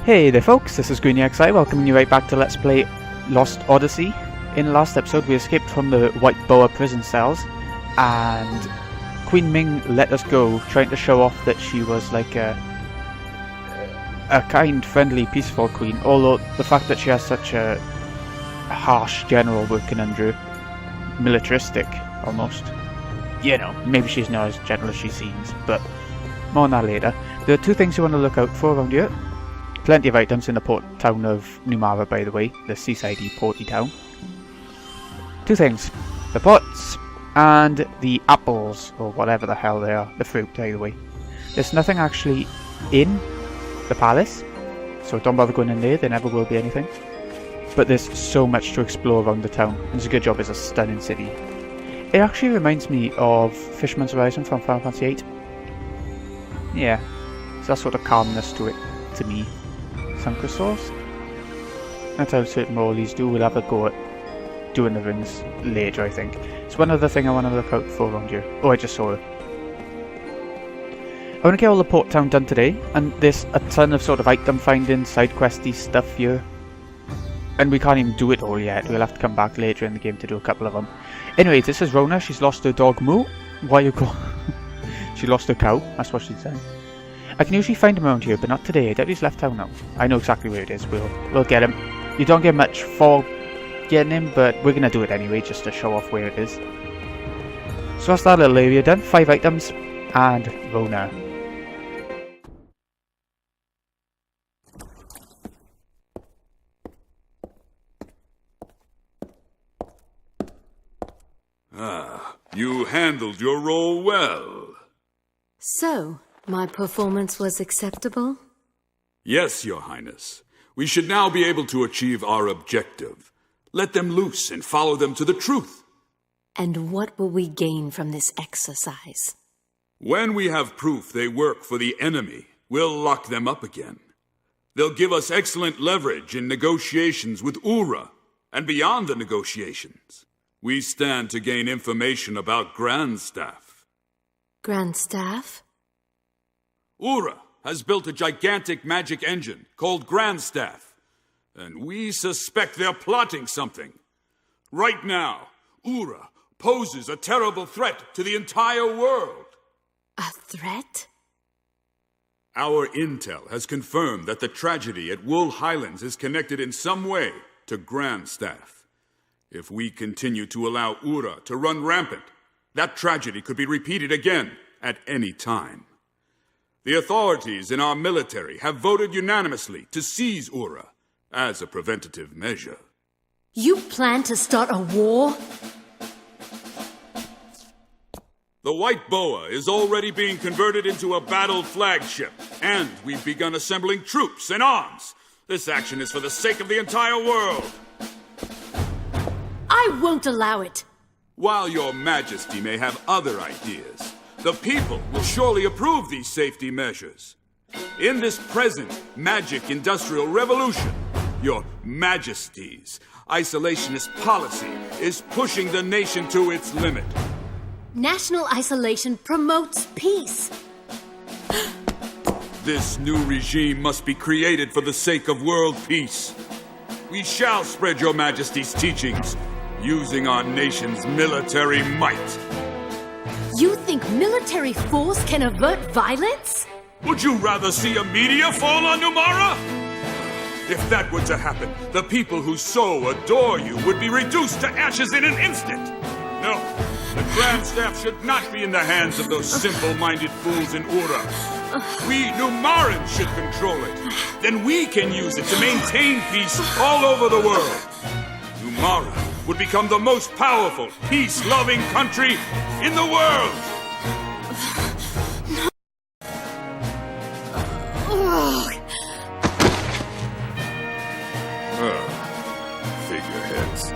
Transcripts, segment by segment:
Hey there folks, this is GreenyXI welcoming you right back to Let's Play Lost Odyssey. In the last episode we escaped from the White Boa prison cells and Queen Ming let us go, trying to show off that she was like a kind, friendly, peaceful queen, although the fact that she has such a harsh general working under her, militaristic almost. You know, maybe she's not as gentle as she seems, but more on that later. There are two things you want to look out for around here. Plenty of items in the port town of Numara, by the way, the seaside-y porty town. Two things, the pots and the apples, or whatever the hell they are, the fruit either way. There's nothing actually in the palace, so don't bother going in there never will be anything. But there's so much to explore around the town, and it's a good job it's a stunning city. It actually reminds me of Fisherman's Horizon from Final Fantasy VIII. Yeah, it's that sort of calmness to it, to me. Sun crystals? That's how certain rollies do. We'll have a go at doing the rings later, I think. It's one other thing I want to look out for around here. Oh, I just saw it. I want to get all the port town done today, and there's a ton of sort of item finding, side questy stuff here. And we can't even do it all yet. We'll have to come back later in the game to do a couple of them. Anyway, this is Rona. She's lost her dog Moo. Why you go? She lost her cow. That's what she said. I can usually find him around here, but not today. I doubt he's left town now. I know exactly where it is. We'll get him. You don't get much for getting him, but we're gonna do it anyway, just to show off where it is. So that's that little area done. 5 items and Rona. Ah, you handled your role well. So, my performance was acceptable? Yes, Your Highness. We should now be able to achieve our objective. Let them loose and follow them to the truth. And what will we gain from this exercise? When we have proof they work for the enemy, we'll lock them up again. They'll give us excellent leverage in negotiations with Ura, and beyond the negotiations. We stand to gain information about Grandstaff. Grandstaff? Ura has built a gigantic magic engine called Grandstaff, and we suspect they're plotting something. Right now, Ura poses a terrible threat to the entire world. A threat? Our intel has confirmed that the tragedy at Wool Highlands is connected in some way to Grandstaff. If we continue to allow Ura to run rampant, that tragedy could be repeated again at any time. The authorities in our military have voted unanimously to seize Ura as a preventative measure. You plan to start a war? The White Boa is already being converted into a battle flagship, and we've begun assembling troops and arms. This action is for the sake of the entire world. I won't allow it. While your majesty may have other ideas, the people will surely approve these safety measures. In this present magic industrial revolution, your majesty's isolationist policy is pushing the nation to its limit. National isolation promotes peace. This new regime must be created for the sake of world peace. We shall spread your majesty's teachings using our nation's military might. You think military force can avert violence? Would you rather see a meteor fall on Numara? If that were to happen, the people who so adore you would be reduced to ashes in an instant. No, the Grandstaff should not be in the hands of those simple-minded fools in Ura. We Numarans should control it. Then we can use it to maintain peace all over the world. Numara would become the most powerful, peace-loving country in the world! Figureheads.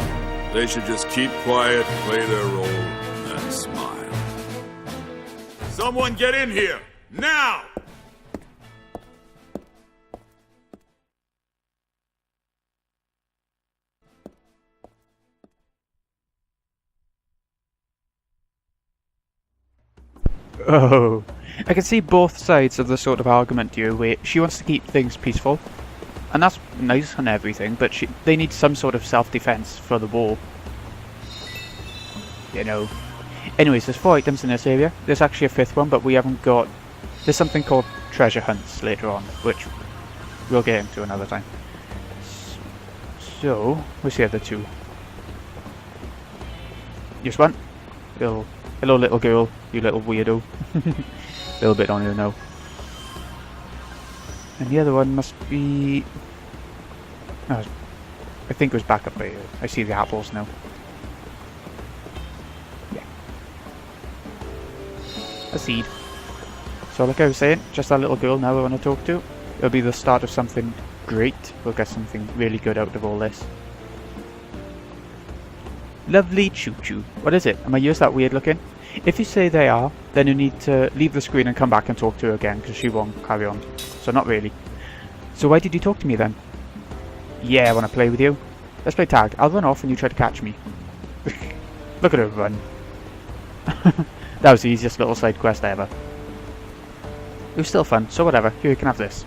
They should just keep quiet, play their role, and smile. Someone get in here! Now! Oh, I can see both sides of the sort of argument here where she wants to keep things peaceful, And that's nice and everything, but they need some sort of self-defense for the war. You know. Anyways, there's 4 items in this area. There's actually a 5th one, but we haven't got... There's something called treasure hunts later on, which we'll get into another time. So, where's the other 2? Just one. Hello little girl, you little weirdo. A little bit on you now. And the other one must be... Oh, I think it was back up by here. I see the apples now. Yeah. A seed. So like I was saying, just that little girl now I want to talk to. It'll be the start of something great. We'll get something really good out of all this. Lovely Chuchu. What is it? Are my ears that weird looking? If you say they are, then you need to leave the screen and come back and talk to her again, because she won't carry on. So not really. So why did you talk to me then? Yeah, I want to play with you. Let's play tag. I'll run off and you try to catch me. Look at her run. That was the easiest little side quest ever. It was still fun, so whatever. Here, you can have this.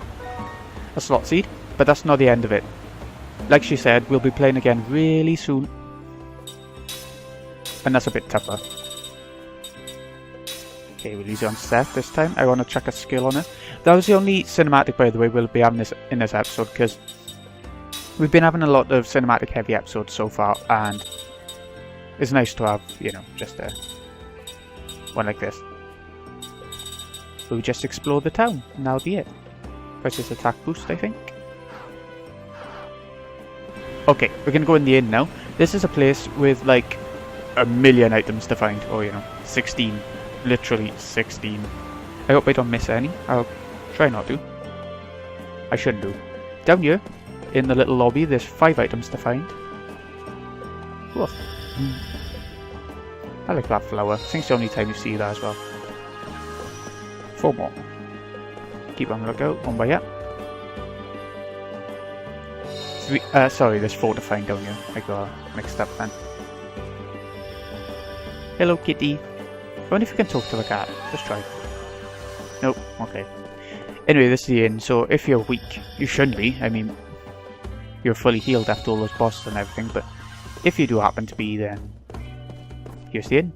A slot seed, but that's not the end of it. Like she said, we'll be playing again really soon. And that's a bit tougher. Okay, we'll use it on Seth this time. I want to check a skill on it. That was the only cinematic, by the way, we'll be having in this episode, because we've been having a lot of cinematic heavy episodes so far, and it's nice to have, you know, just one like this. So we just explore the town, and that'll be it. Press this attack boost, I think. Okay, we're going to go in the inn now. This is a place with like a million items to find, or you know, 16. Literally 16. I hope I don't miss any. I'll try not to. I shouldn't do. Down here, in the little lobby, there's 5 items to find. Woof. I like that flower. I think it's the only time you see that as well. 4 more. Keep on the lookout. 1 by yet. 3. Sorry, there's 4 to find down here. I got mixed up then. Hello, kitty. I wonder if you can talk to the cat. Just try. Nope. Okay. Anyway, this is the inn, so if you're weak, you shouldn't be. I mean, you're fully healed after all those bosses and everything, but if you do happen to be, then here's the inn.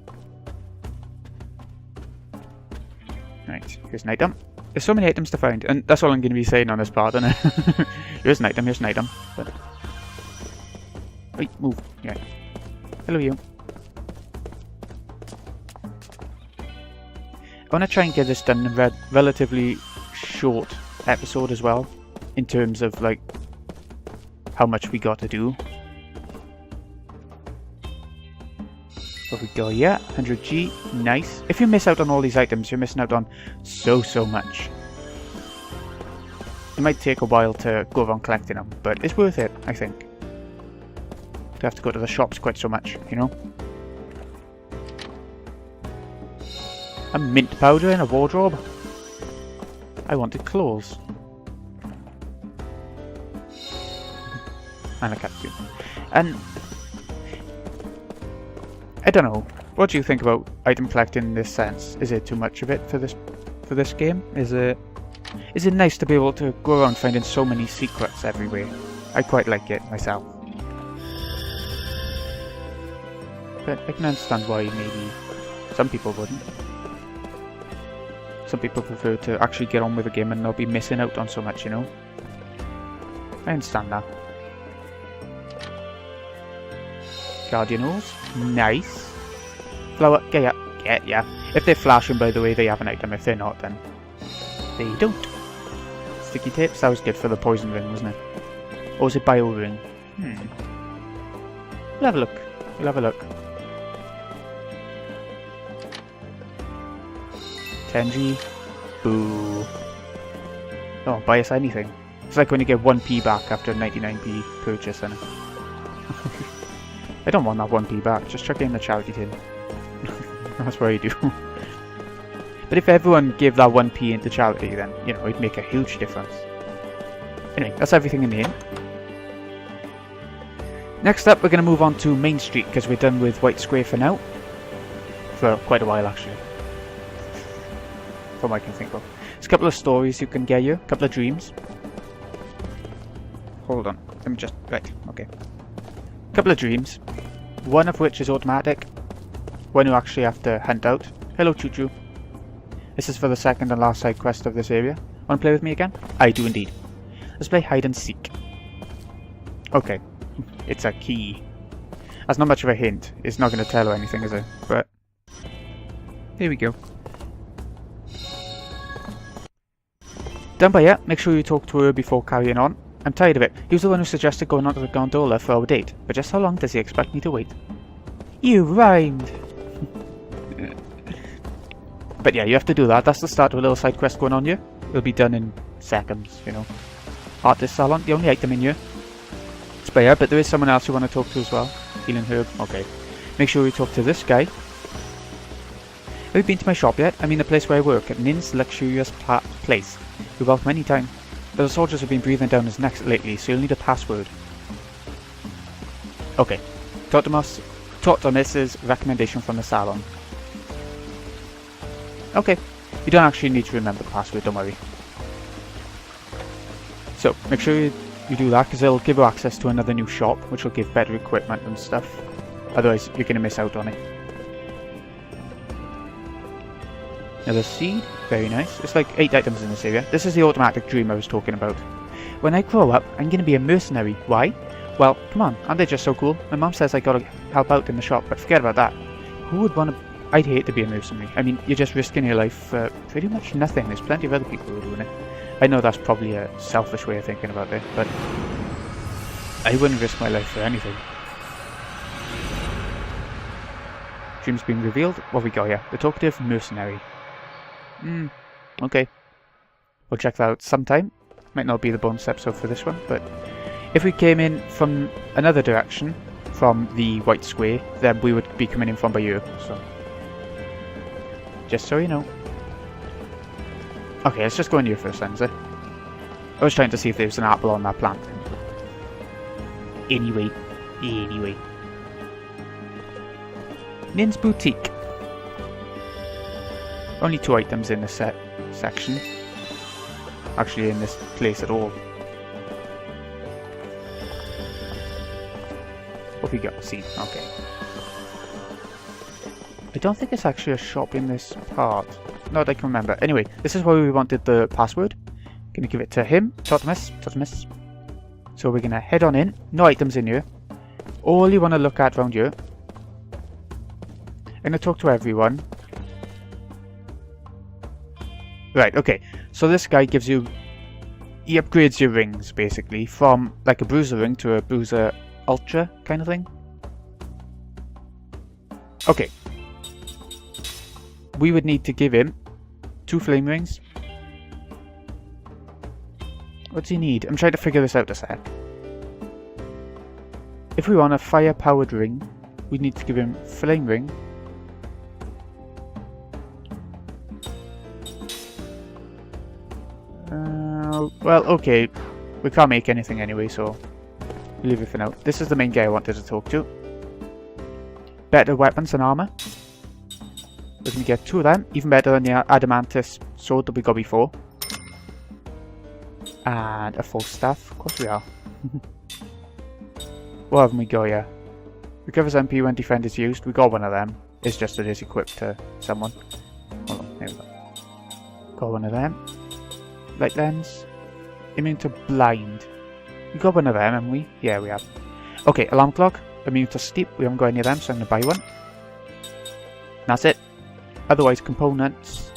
Right, here's an item. There's so many items to find, and that's all I'm going to be saying on this part, isn't it? Here's an item, here's an item. But... Wait, move. Yeah. Hello, you. I want to try and get this done in a relatively short episode as well, in terms of like how much we got to do. What we got? Yeah, 100G, nice. If you miss out on all these items, you're missing out on so much. It might take a while to go around collecting them, but it's worth it, I think. To have to go to the shops quite so much, you know. A mint powder in a wardrobe. I wanted clothes. And a capsule. And I don't know. What do you think about item collecting in this sense? Is it too much of it for this game? Is it nice to be able to go around finding so many secrets everywhere? I quite like it myself. But I can understand why maybe some people wouldn't. Some people prefer to actually get on with the game and not be missing out on so much, you know? I understand that. Guardianals, nice. Flower, get ya. If they're flashing, by the way, they have an item. If they're not, then they don't. Sticky tips, that was good for the poison ring, wasn't it? Or was it bio ring? We'll have a look. We'll have a look. 10G. Boo. Don't buy us anything. It's like when you get 1p back after a 99p purchase, isn't it? I don't want that 1p back, just chuck it in the charity tin. That's what I do. But if everyone gave that 1p into charity, then, you know, it'd make a huge difference. Anyway, that's everything in the inn. Next up, we're going to move on to Main Street, because we're done with White Square for now. For quite a while, actually. From what I can think of. There's a couple of stories you can get here, a couple of dreams. hold on. Let me just... Right, okay. Couple of dreams. One of which is automatic. One you actually have to hunt out. Hello, Chuchu. This is for the second and last side quest of this area. Want to play with me again? I do indeed. Let's play hide and seek. Okay. It's a key. That's not much of a hint. It's not going to tell her anything, is it? But... here we go. Done by yet, make sure you talk to her before carrying on. I'm tired of it. He was the one who suggested going onto the gondola for our date. But just how long does he expect me to wait? You rhymed! But yeah, you have to do that. That's the start of a little side quest going on here. It'll be done in seconds, you know. Artist salon, the only item in here. It's by her, but there is someone else you want to talk to as well. Healing herb, okay. Make sure you talk to this guy. Have you been to my shop yet? I mean the place where I work, at Nin's luxurious place. You're welcome any time. But the soldiers have been breathing down his neck lately, so you'll need a password. Okay. Talk to Mrs. recommendation from the salon. Okay. You don't actually need to remember the password, don't worry. So, make sure you do that, because it'll give you access to another new shop, which will give better equipment and stuff. Otherwise, you're going to miss out on it. Another seed, very nice. It's like 8 items in this area. This is the automatic dream I was talking about. When I grow up, I'm going to be a mercenary. Why? Well, come on, aren't they just so cool? My mom says I gotta help out in the shop, but forget about that. Who would want to... I'd hate to be a mercenary. I mean, you're just risking your life for pretty much nothing. There's plenty of other people who are doing it. I know that's probably a selfish way of thinking about it, but... I wouldn't risk my life for anything. Dream's been revealed. What have we got here? The talkative mercenary. Okay. We'll check that out sometime. Might not be the bonus episode for this one, but if we came in from another direction, from the white square, then we would be coming in from by here, so... just so you know. Okay, let's just go in here first then, is it? I was trying to see if there was an apple on that plant. Anyway. Nin's Boutique. Only 2 items in this section. Actually, in this place at all. What have we got? See, okay. I don't think it's actually a shop in this part. Not that I can remember. Anyway, this is where we wanted the password. Gonna give it to him. Totemis. So we're gonna head on in. No items in here. All you want to look at around here. I'm gonna talk to everyone. Right, okay. So this guy gives you... he upgrades your rings, basically. From like a bruiser ring to a bruiser ultra kind of thing. Okay. We would need to give him 2 flame rings. What does he need? I'm trying to figure this out a sec. If we want a fire powered ring, we need to give him flame ring. Well, okay. We can't make anything anyway, so we'll leave it for now. This is the main guy I wanted to talk to. Better weapons and armor. We're going to get 2 of them. Even better than the adamantist sword that we got before. And a full staff. Of course we are. What haven't we got here? Recovers MP when defend is used. We got one of them. It's just that it's equipped to someone. Hold on, there we go. Got one of them. Light lens. Immune to blind. We got one of them, haven't we? Yeah, we have. Okay, alarm clock. Immune to sleep. We haven't got any of them, so I'm going to buy one. That's it. Otherwise, components.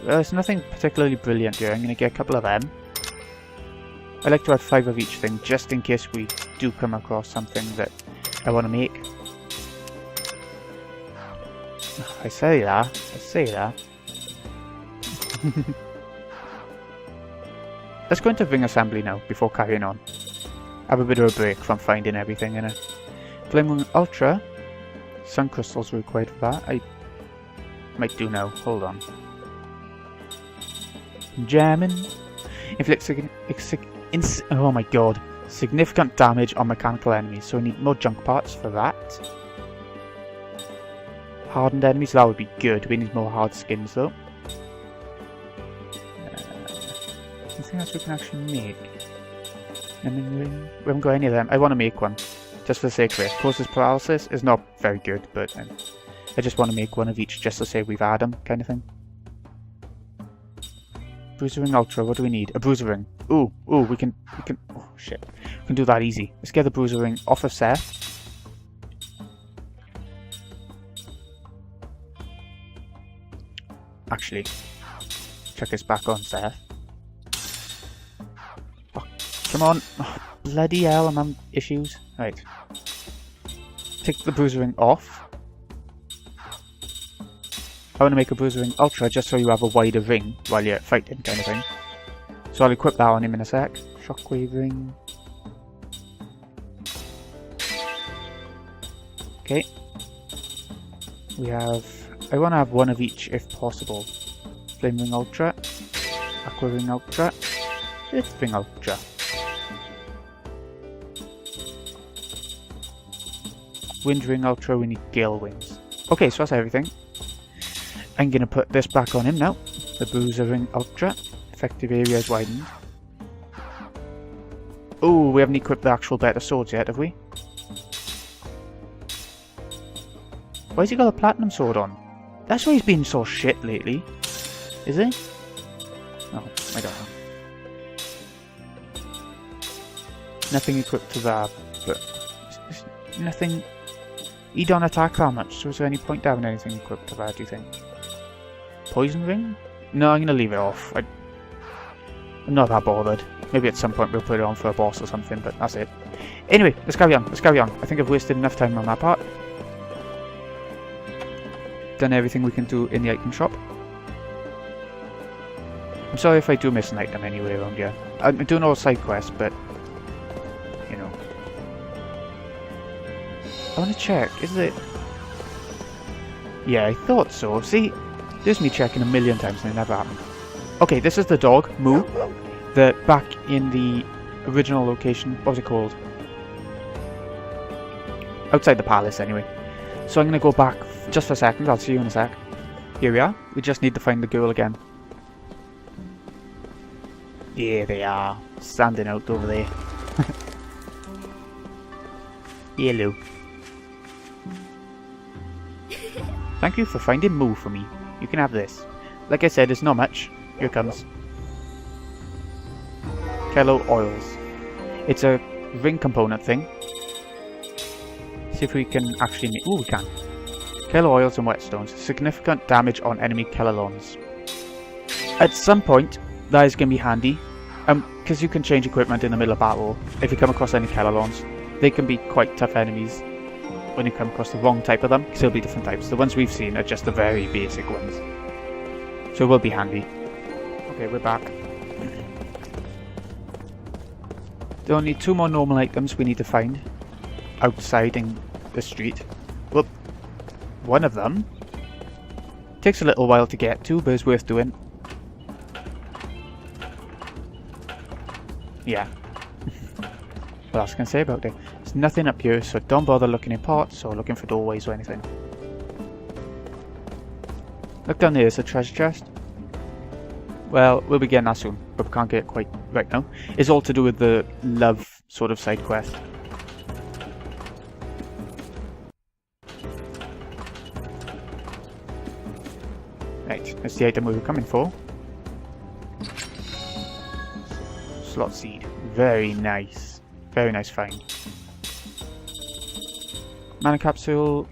There's nothing particularly brilliant here. I'm going to get a couple of them. I like to have 5 of each thing, just in case we do come across something that I want to make. I say that. Let's go into ring assembly now, before carrying on. Have a bit of a break from finding everything in it. Flame Ultra. Sun crystals are required for that. I might do now. Hold on. Jamming. Inflicts oh my god. Significant damage on mechanical enemies, so we need more junk parts for that. Hardened enemies, that would be good. We need more hard skins though. Anything else we can actually make? Numbing ring? We haven't got any of them. I want to make one. Just for the sake of it. Causes paralysis is not very good, but I just want to make one of each just to say we've had them, kind of thing. Bruiser ring ultra, what do we need? A bruiser ring. Ooh, we can, oh shit. We can do that easy. Let's get the bruiser ring off of Seth. Actually, check this back on Seth. Oh, come on. Oh, bloody hell, I'm having issues. Right. Take the bruiser ring off. I want to make a bruiser ring ultra just so you have a wider ring while you're fighting, kind of thing. So I'll equip that on him in a sec. Shockwave ring. Okay. We have... I want to have one of each if possible. Flame ring ultra. Aqua ring ultra. Earth ring ultra. Wind ring ultra, we need gale wings. Okay, so that's everything. I'm going to put this back on him now. The bruiser ring ultra. Effective area is widened. Oh, we haven't equipped the actual better swords yet, have we? Why has he got a platinum sword on? That's why he's been so shit lately. Is he? Oh, I don't know. Nothing equipped to that, but nothing... He don't attack that much, so is there any point to having anything equipped to that, do you think? Poison ring? No, I'm going to leave it off. I'm not that bothered. Maybe at some point we'll put it on for a boss or something, but that's it. Anyway, let's carry on. I think I've wasted enough time on that part. Done everything we can do in the item shop. I'm sorry if I do miss an item anyway around here. I'm doing all side quests, but... you know. I want to check, is it... Yeah, I thought so. See, there's me checking a million times and it never happened. Okay, this is the dog, Moo. The back in the original location. What was it called? Outside the palace, anyway. So I'm going to go back just for a second. I'll see you in a sec. Here we are. We just need to find the girl again. Here they are. Standing out over there. Hello. Thank you for finding Moo for me. You can have this. Like I said, it's not much. Here it comes. Kello oils. It's a ring component thing. See if we can actually make... Ooh, we can. Kello oils and whetstones. Significant damage on enemy Kellolons. At some point, that is going to be handy. Because you can change equipment in the middle of battle. If you come across any Kellolons, they can be quite tough enemies when you come across the wrong type of them. Because there'll be different types. The ones we've seen are just the very basic ones. So it will be handy. Okay, we're back. There are only 2 more normal items we need to find outside in the street. Well, one of them takes a little while to get to, but it's worth doing. Yeah. What else can I say about it? There's nothing up here, so don't bother looking in pots or looking for doorways or anything. Look down there, there's a treasure chest. Well, we'll be getting that soon, but we can't get it quite right now. It's all to do with the love sort of side quest. Right, that's the item we were coming for. Slot seed. Very nice. Very nice find. Mana capsule.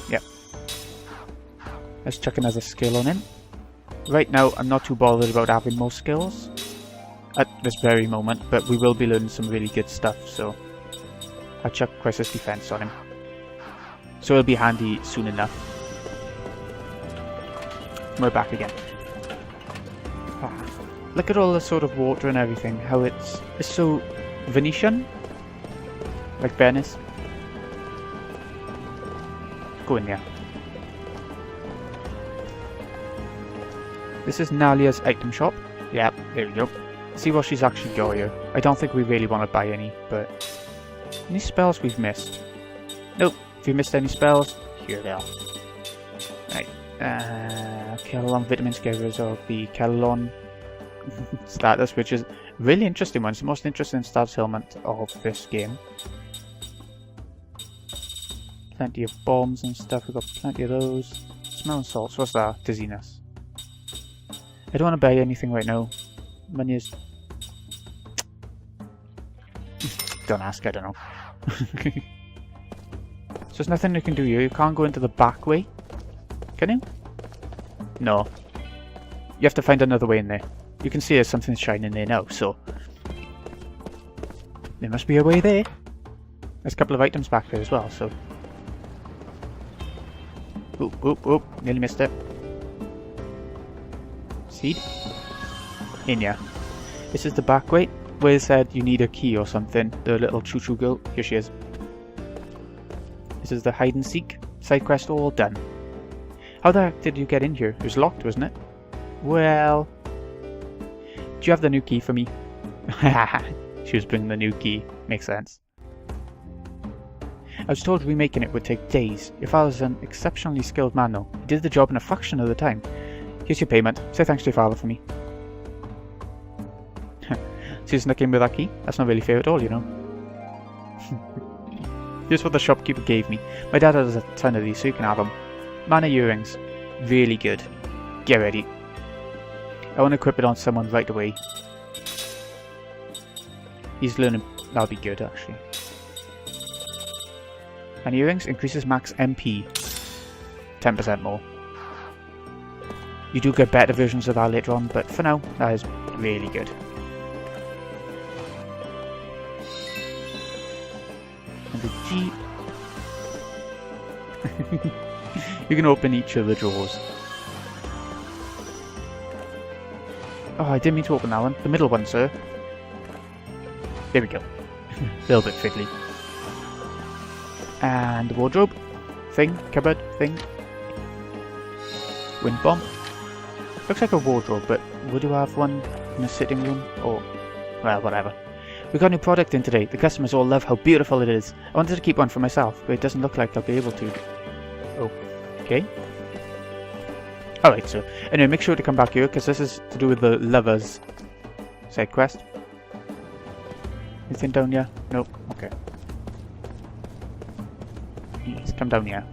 Yep. Let's check another skill on him. Right now, I'm not too bothered about having more skills at this very moment, but we will be learning some really good stuff, so I'll check Crisis Defense on him. So it'll be handy soon enough. We're back again. Look at all the sort of water and everything, how it's so Venetian, like Venice. Go in there. This is Nalia's item shop. Yep, there we go. See what she's actually got here. I don't think we really want to buy any, but... Any spells we've missed? Nope. If you missed any spells, here they are. Right. Kelon vitamins get rid of the Kelon status, which is a really interesting one. It's the most interesting status element of this game. Plenty of bombs and stuff, we've got plenty of those. Smell and salts, what's that? Dizziness. I don't want to buy anything right now. Money is... Don't ask, I don't know. So there's nothing you can do here. You can't go into the back way. Can you? No. You have to find another way in there. You can see there's something shining there now, so... There must be a way there. There's a couple of items back there as well, so... Oop, oop, oop. Nearly missed it. Seed? In here. This is the back way, where it said you need a key or something. The little Chuchu girl. Here she is. This is the hide and seek. Side quest all done. How the heck did you get in here? It was locked, wasn't it? Well... Do you have the new key for me? She was bringing the new key. Makes sense. I was told remaking it would take days. Your father's an exceptionally skilled man though. He did the job in a fraction of the time. Here's your payment. Say thanks to your father for me. So you snuck in with that key? That's not really fair at all, you know. Here's what the shopkeeper gave me. My dad has a ton of these, so you can have them. Mana earrings. Really good. Get ready. I want to equip it on someone right away. He's learning. That'll be good, actually. And earrings increases max MP. 10% more. You do get better versions of that later on, but for now, that is really good. And the Jeep. You can open each of the drawers. Oh, I didn't mean to open that one. The middle one, sir. There we go. A little bit fiddly. And the wardrobe. Thing. Cupboard. Thing. Wind bomb. Looks like a wardrobe, but would you have one in the sitting room? Or... well, whatever. We got a new product in today. The customers all love how beautiful it is. I wanted to keep one for myself, but it doesn't look like I'll be able to. Okay. Alright, so anyway, make sure to come back here, because this is to do with the lovers side quest. Anything down here? Nope. Okay. Let's come down here.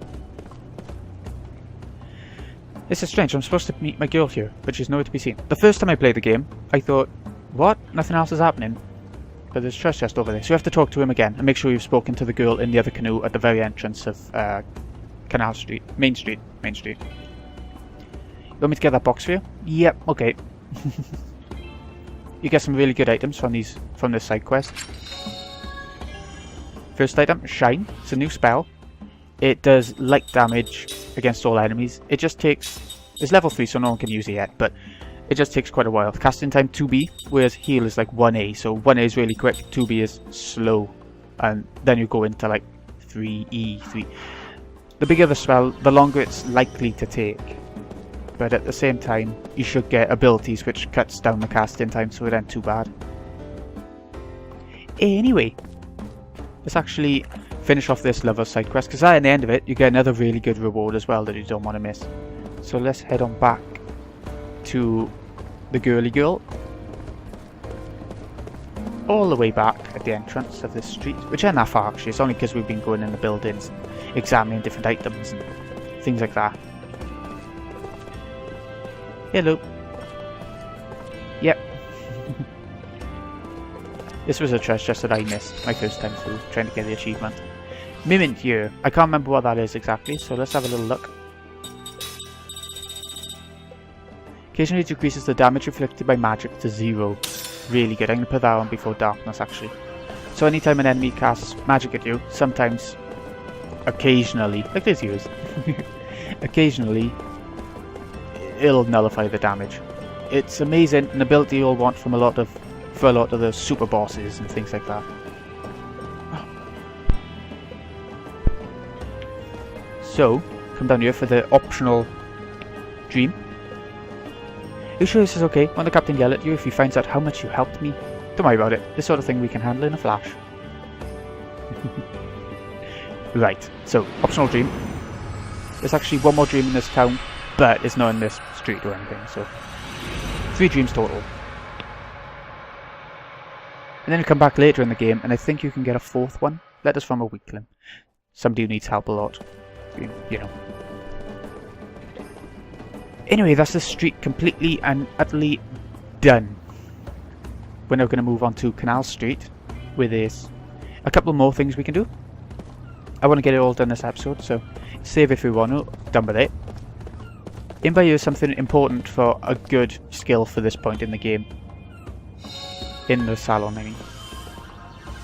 This is strange. I'm supposed to meet my girl here, but she's nowhere to be seen. The first time I played the game, I thought, what? Nothing else is happening. But there's a treasure chest over there, so you have to talk to him again and make sure you've spoken to the girl in the other canoe at the very entrance of Canal Street. Main Street. You want me to get that box for you? Yep, okay. You get some really good items from this side quest. First item, Shine. It's a new spell. It does light damage against all enemies. It just takes... it's level 3, so no one can use it yet, but it just takes quite a while. Casting time 2B, whereas heal is like 1A, so 1A is really quick, 2B is slow, and then you go into like 3E, 3... The bigger the spell, the longer it's likely to take. But at the same time, you should get abilities which cuts down the casting time, so it ain't too bad. Anyway, let's actually finish off this lover side quest, because at the end of it, you get another really good reward as well that you don't want to miss. So let's head on back to the girly girl. All the way back at the entrance of this street, which ain't that far actually, it's only because we've been going in the buildings, examining different items and things like that. Hello. Yep. This was a treasure chest that I missed my first time through, trying to get the achievement. Mimint here. I can't remember what that is exactly, so let's have a little look. Occasionally it decreases the damage inflicted by magic to 0. Really good. I'm going to put that on before darkness actually. So anytime an enemy casts magic at you, sometimes, occasionally, like this use, occasionally, it'll nullify the damage. It's amazing, an ability you'll want from a lot of the super bosses and things like that. So, come down here for the optional dream. Are you sure this is okay? Won't the captain yell at you if he finds out how much you helped me? Don't worry about it. This sort of thing we can handle in a flash. Right, so, optional dream. There's actually one more dream in this town, but it's not in this street or anything, so 3 dreams total. And then you come back later in the game, and I think you can get a 4th one. Letters from a weakling. Somebody who needs help a lot. You know. Anyway, that's the street completely and utterly done. We're now going to move on to Canal Street, where there's a couple more things we can do. I want to get it all done this episode, so save if you want to, done with it. In by you is something important for a good skill for this point in the game. In the salon, I mean.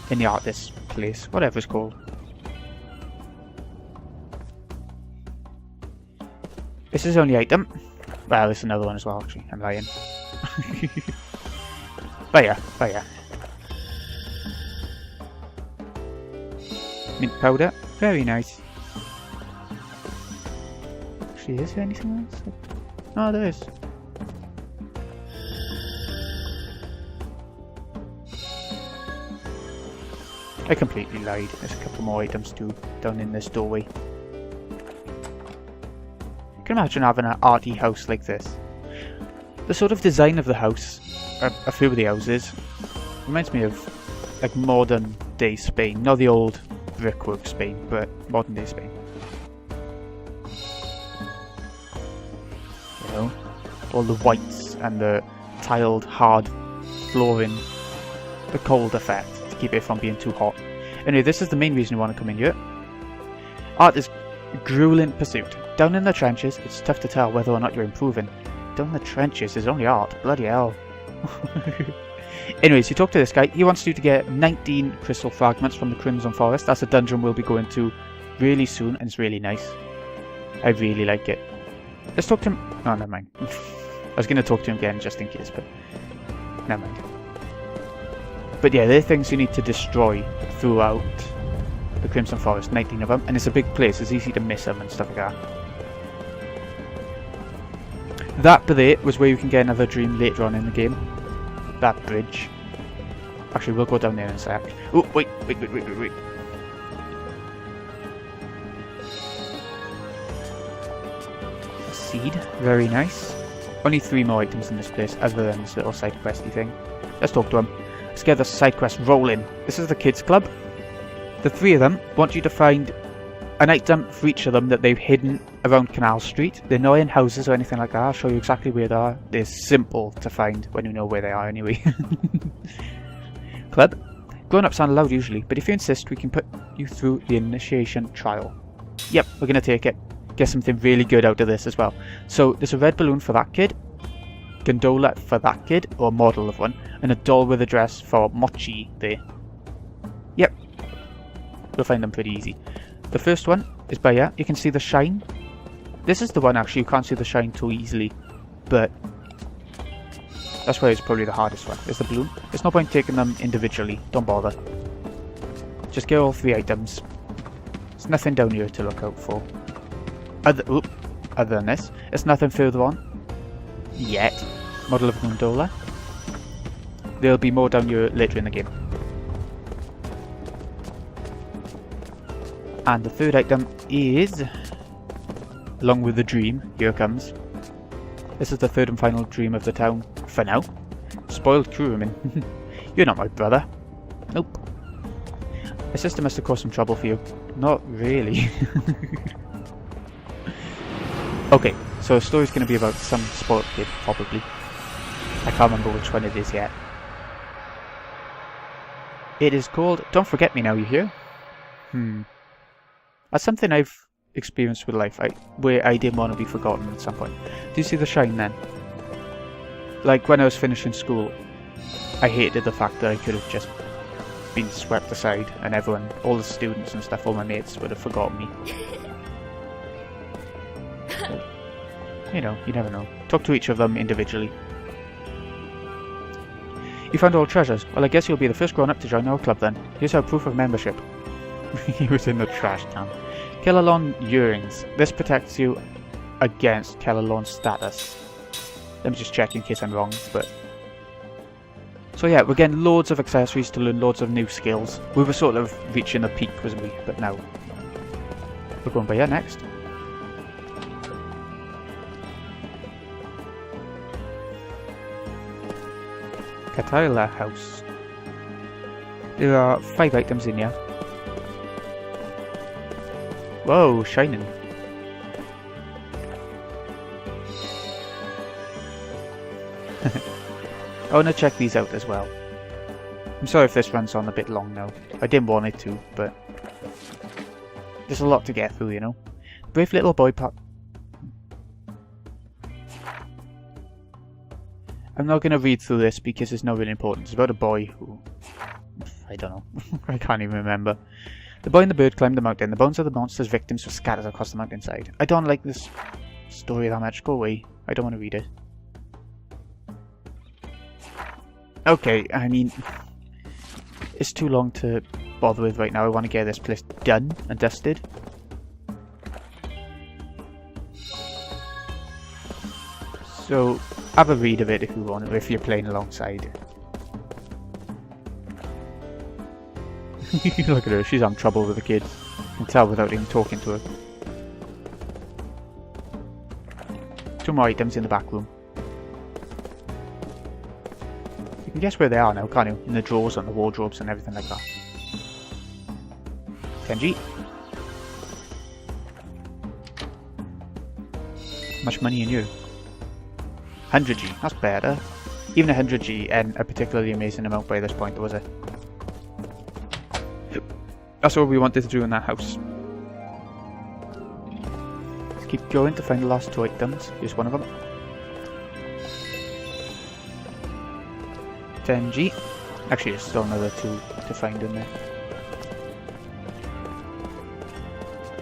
In the artist's place, whatever it's called. This is the only item. Well, there's another one as well, actually. I'm lying. But yeah. Mint powder. Very nice. Actually, is there anything else? No, there is. I completely lied. There's a couple more items too down in this doorway. You can imagine having an arty house like this. The sort of design of the house, a few of the houses, reminds me of like modern day Spain. Not the old brickwork Spain, but modern day Spain. You know, all the whites and the tiled hard flooring, the cold effect to keep it from being too hot. Anyway, this is the main reason you want to come in here. Art is grueling pursuit. Down in the trenches, it's tough to tell whether or not you're improving. Down in the trenches is only art. Bloody hell. Anyways, you talk to this guy. He wants you to get 19 crystal fragments from the Crimson Forest. That's a dungeon we'll be going to really soon, and it's really nice. I really like it. Let's talk to him. Oh, never mind. I was going to talk to him again just in case, but never mind. But yeah, they're things you need to destroy throughout the Crimson Forest, 19 of them, and it's a big place. It's easy to miss them and stuff like that. That there was where you can get another dream later on in the game. That bridge. Actually, we'll go down there in a sec. Oh, wait. A seed. Very nice. Only 3 more items in this place, other than this little side questy thing. Let's talk to him. Let's get the side quest rolling. This is the kids club. The 3 of them want you to find an item for each of them that they've hidden around Canal Street. They're not in houses or anything like that. I'll show you exactly where they are. They're simple to find when you know where they are anyway. Club. Grown-ups aren't allowed usually, but if you insist, we can put you through the initiation trial. Yep, we're going to take it. Get something really good out of this as well. So there's a red balloon for that kid, gondola for that kid, or a model of one, and a doll with a dress for Mochi there. Yep. We'll find them pretty easy. The first one is by here. You can see the shine. This is the one actually you can't see the shine too easily, but that's why it's probably the hardest one. Is the balloon. There's no point taking them individually. Don't bother. Just get all 3 items. There's nothing down here to look out for. Other than this, there's nothing further on yet. Model of gondola. There'll be more down here later in the game. And the 3rd item is, along with the dream, here it comes. This is the 3rd and final dream of the town, for now. Spoiled crewman. You're not my brother. Nope. My sister must have caused some trouble for you. Not really. Okay, so the story's going to be about some spoiled kid, probably. I can't remember which one it is yet. It is called Don't Forget Me Now, you hear? That's something I've experienced with life, where I didn't want to be forgotten at some point. Do you see the shine then? Like when I was finishing school, I hated the fact that I could have just been swept aside and everyone, all the students and stuff, all my mates would have forgotten me. But, you know, you never know. Talk to each of them individually. You found all treasures. Well, I guess you'll be the first grown-up to join our club then. Here's our proof of membership. He was in the trash can. Kellalon earrings. This protects you against Kellalon's status. Let me just check in case I'm wrong, but... So yeah, we're getting loads of accessories to learn loads of new skills. We were sort of reaching the peak, wasn't we? But now... we're going by here next. Katala house. There are 5 items in here. Whoa, shining. I want to check these out as well. I'm sorry if this runs on a bit long now. I didn't want it to, but there's a lot to get through, you know. Brave little boy I'm not going to read through this because it's not really important. It's about a boy who... I don't know. I can't even remember. The boy and the bird climbed the mountain. The bones of the monster's victims were scattered across the mountainside. I don't like this story that much. Go away. I don't want to read it. Okay, I mean... It's too long to bother with right now. I want to get this place done and dusted. So, have a read of it if you want, if you're playing alongside. Look at her, she's having trouble with the kids. You can tell without even talking to her. 2 more items in the back room. You can guess where they are now, can't you? In the drawers and the wardrobes and everything like that. 10G. Much money in you. 100G, that's better. Even 100G and a particularly amazing amount by this point, was it? That's what we wanted to do in that house. Let's keep going to find the last 2 items. Here's one of them. 10G. Actually, there's still another 2 to find in there.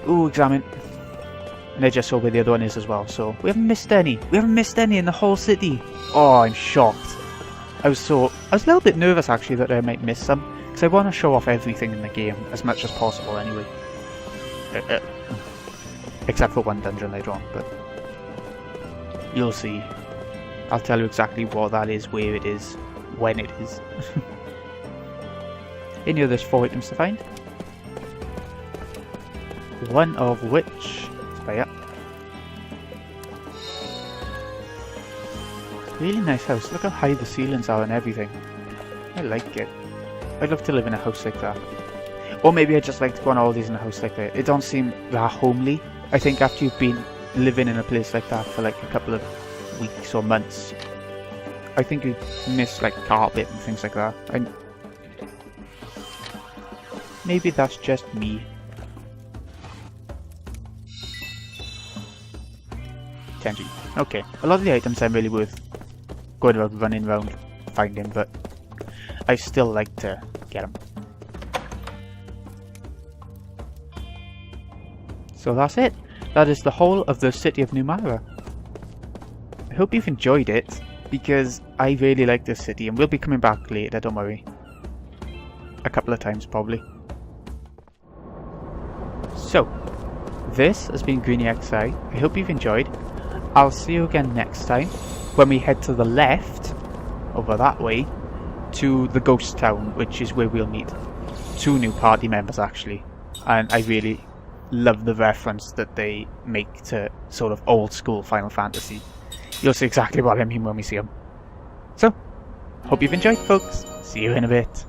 Ooh, examine. And I just saw where the other one is as well, so we haven't missed any. We haven't missed any in the whole city. Oh, I'm shocked. I was a little bit nervous actually that I might miss some, because I want to show off everything in the game as much as possible anyway. Except for one dungeon later on, but you'll see. I'll tell you exactly what that is, where it is, when it is. In here there's 4 items to find. One of which... Yeah. Really nice house. Look how high the ceilings are and everything. I like it. I'd love to live in a house like that. Or maybe I just like to go on holidays in a house like that. It don't seem that homely. I think after you've been living in a place like that for like a couple of weeks or months, I think you miss like carpet and things like that. Maybe that's just me. 10G. Okay, a lot of the items aren't really worth going around running around finding, but I still like to get them. So that's it. That is the whole of the city of Numara. I hope you've enjoyed it, because I really like this city, and we'll be coming back later, don't worry. A couple of times probably. So, this has been GreenyXI. I hope you've enjoyed. I'll see you again next time when we head to the left, over that way, to the ghost town, which is where we'll meet 2 new party members actually. And I really love the reference that they make to sort of old school Final Fantasy. You'll see exactly what I mean when we see them. So, hope you've enjoyed folks. See you in a bit.